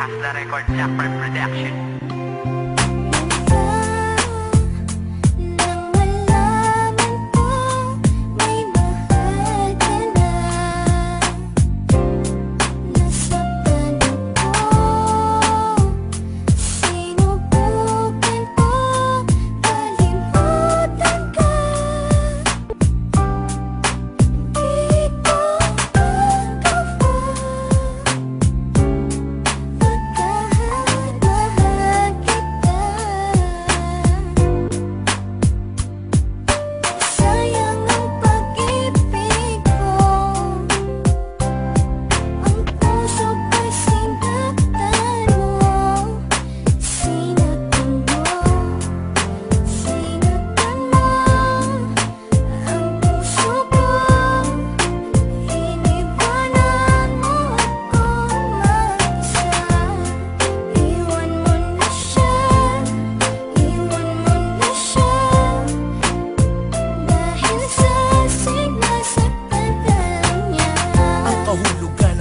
Off the record, Blackbird Production.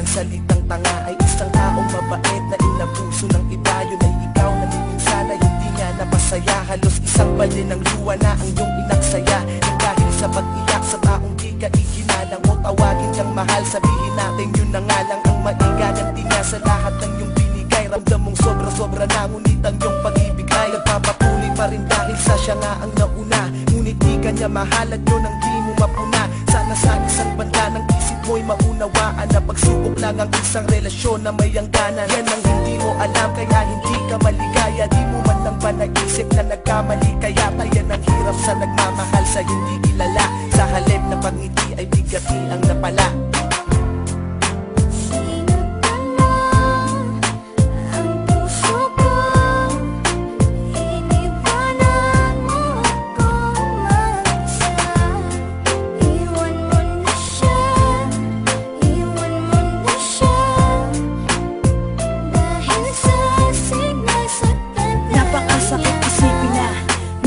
Salitang tanga ay isang taong mabait na inabuso ng iba. Yun ay ikaw na sana hindi nga napasaya. Halos isang balin ng luwa na ang iyong inaksaya. Nang dahil sa pag-iyak sa taong di ka ikinalang mo, tawagin kang mahal, sabihin natin yun na nga lang ang maigaganti nga sa lahat ng iyong binigay. Ramdam mong sobra-sobra na, ngunit ang iyong pag-ibig ay nagpapatuloy pa rin dahil sa siya nga ang nauna. Ngunit di ka niya mahal at yun ang di mo mapuna. Sana sa isang banda ng isip mo'y maunawaan na pagsubok lang ang isang relasyon na may hangganan. Yan ang hindi mo alam kaya hindi ka maligaya. Di mo man lang ba naisip na nagkamali, kaya yan ang hirap sa nagmamahal sa hindi kilala. Sa halip na pangiti ay bigati ang napala.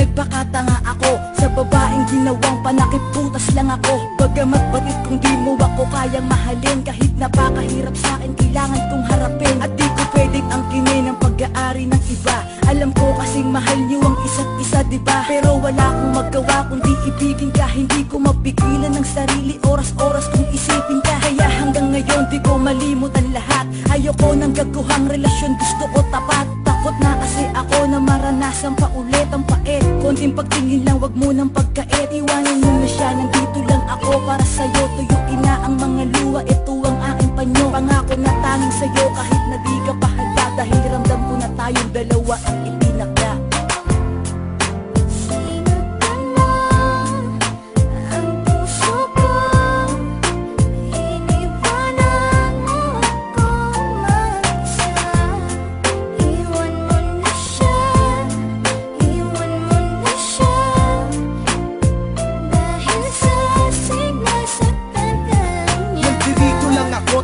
Nagpakatanga ako sa babaeng ginawang panakiputas lang ako. Bagamat batit kung di mo ako kayang mahalin, kahit napakahirap sa akin kailangan kong harapin. At di ko pwedeng angkinin ang pag-aari ng iba. Alam ko kasing mahal niyo ang isa't isa, diba? Pero wala akong magawa kundi ibigin ka. Hindi ko mapigilan ng sarili, oras-oras kung isipin ka. Kaya hanggang ngayon di ko malimutan lahat. Ayoko ng gaguhang relasyon, gusto ko tapat. Takot na kasi ako na maranasan pa ulit ang pait. Konting pagtingin lang, wag mo nang pagkait. Iwanan mo na siya, nandito lang ako para sa'yo. Tuyuin na ang mga luha, ito ang aking panyo. Pangako na tanging sa'yo kahit na di ka pahanda. Dahil ramdam ko na tayong dalawa ang itinakda.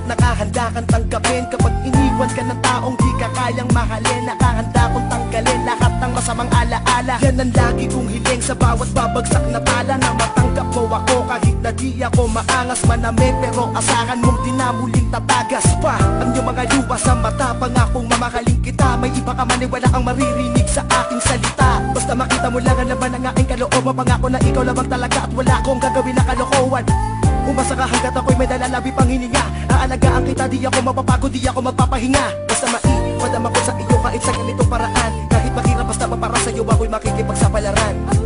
Nakahanda kang tanggapin kapag iniwan ka ng taong di ka kayang mahalin. Nakahanda kong tanggalin lahat ng masamang alaala. Yan ang lagi kong hiling sa bawat babagsak na pala. Na matanggap mo ako kahit na di ako maangas manamit. Pero asahan mong di na muling tatagas pa ang iyong mga lupa sa mata. Pangakong mamahalin kita, may iba ka man ay wala kang maririnig sa aking salita. Basta makita mo lang ang laman ng aking kalooban. Pangako na ikaw lamang talaga at wala akong gagawin na kalokohan. Umasa ka hanggat ako'y may dalalabi pang hininga. Aalagaan kita, di ako mapapagod, di ako magpapahinga. Basta maipadama ko sa iyo kahit sa ganitong paraan. Kahit mahirap basta para sa'yo ako'y makikipagsapalaran.